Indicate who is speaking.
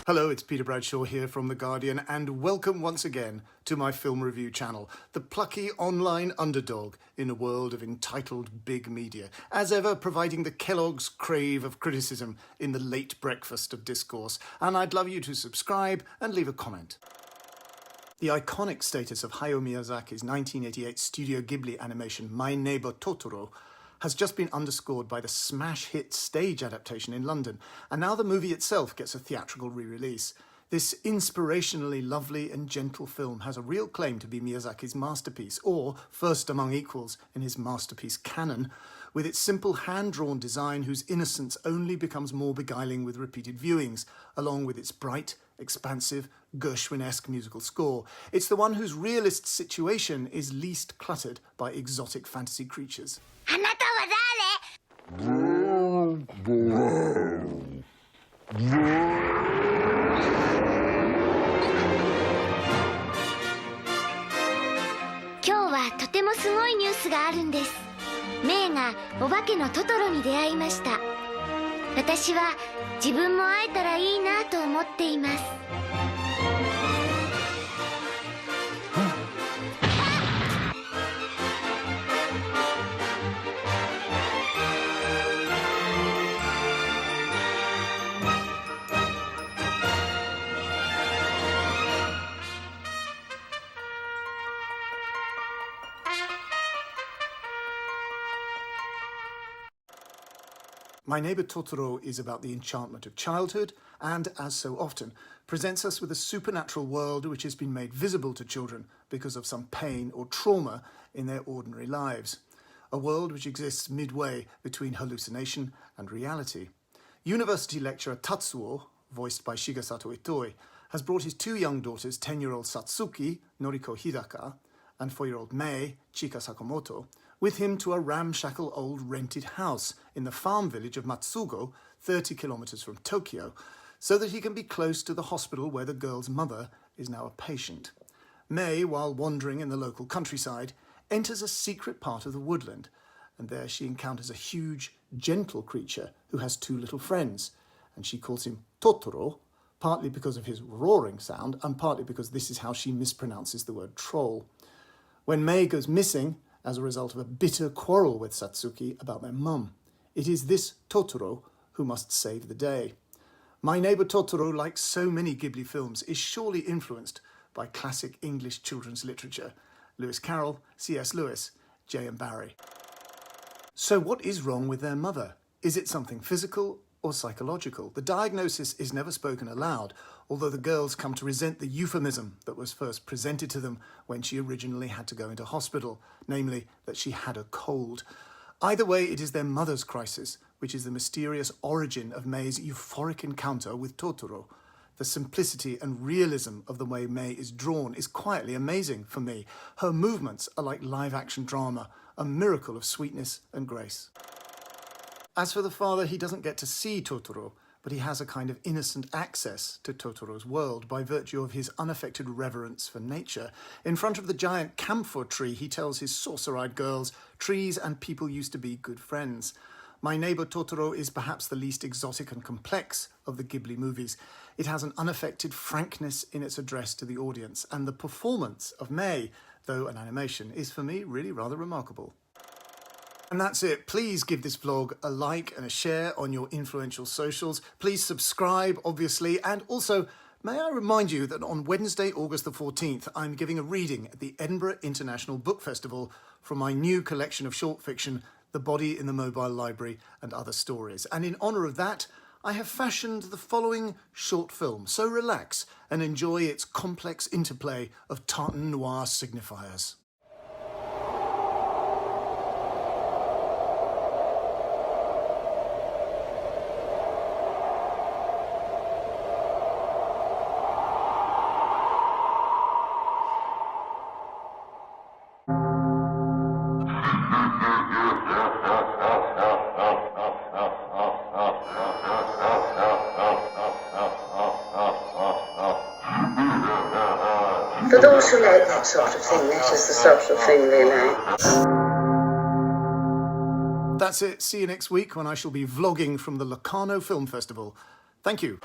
Speaker 1: Hello, it's Peter Bradshaw here from The Guardian, and welcome once again to my film review channel, the plucky online underdog in a world of entitled big media, as ever providing the Kellogg's crave of criticism in the late breakfast of discourse, and I'd love you to subscribe and leave a comment. The iconic status of Hayao Miyazaki's 1988 Studio Ghibli animation My Neighbour Totoro has just been underscored by the smash hit stage adaptation in London, and now the movie itself gets a theatrical re-release. This inspirationally lovely and gentle film has a real claim to be Miyazaki's masterpiece, or first among equals in his masterpiece canon, with its simple hand-drawn design whose innocence only becomes more beguiling with repeated viewings, along with its bright, expansive, Gershwin-esque musical score. It's the one whose realist situation is least cluttered by exotic fantasy creatures.
Speaker 2: あなたは誰? 今日はとてもすごいニュースがあるんです。メイがお化けのトトロに出会いました。私は自分も会えたらいいなと思っています。
Speaker 1: My Neighbour Totoro is about the enchantment of childhood and, as so often, presents us with a supernatural world which has been made visible to children because of some pain or trauma in their ordinary lives. A world which exists midway between hallucination and reality. University lecturer Tatsuo, voiced by Shigesato Itoi, has brought his two young daughters, 10-year-old Satsuki, Noriko Hidaka, and 4-year-old Mei, Chika Sakamoto, with him to a ramshackle old rented house in the farm village of Matsugo, 30 kilometers from Tokyo, so that he can be close to the hospital where the girl's mother is now a patient. Mei, while wandering in the local countryside, enters a secret part of the woodland, and there she encounters a huge, gentle creature who has two little friends, and she calls him Totoro, partly because of his roaring sound, and partly because this is how she mispronounces the word troll. When Mei goes missing, as a result of a bitter quarrel with Satsuki about their mum, it is this Totoro who must save the day. My Neighbour Totoro, like so many Ghibli films, is surely influenced by classic English children's literature, Lewis Carroll, C.S. Lewis, J.M. Barrie. So what is wrong with their mother? Is it something physical or psychological? The diagnosis is never spoken aloud, although the girls come to resent the euphemism that was first presented to them when she originally had to go into hospital, namely that she had a cold. Either way, it is their mother's crisis, which is the mysterious origin of Mei's euphoric encounter with Totoro. The simplicity and realism of the way Mei is drawn is quietly amazing for me. Her movements are like live-action drama, a miracle of sweetness and grace. As for the father, he doesn't get to see Totoro, but he has a kind of innocent access to Totoro's world by virtue of his unaffected reverence for nature. In front of the giant camphor tree, he tells his saucer-eyed girls, trees and people used to be good friends. My Neighbour Totoro is perhaps the least exotic and complex of the Ghibli movies. It has an unaffected frankness in its address to the audience, and the performance of Mei, though an animation, is for me really rather remarkable. And that's it. Please give this vlog a like and a share on your influential socials. Please subscribe, obviously. And also, may I remind you that on Wednesday, August the 14th, I'm giving a reading at the Edinburgh International Book Festival from my new collection of short fiction, The Body in the Mobile Library and Other Stories. And in honour of that, I have fashioned the following short film. So relax and enjoy its complex interplay of tartan noir signifiers.
Speaker 3: For those who like that sort of thing, that is the sort of thing they like.
Speaker 1: That's it. See you next week when I shall be vlogging from the Locarno Film Festival. Thank you.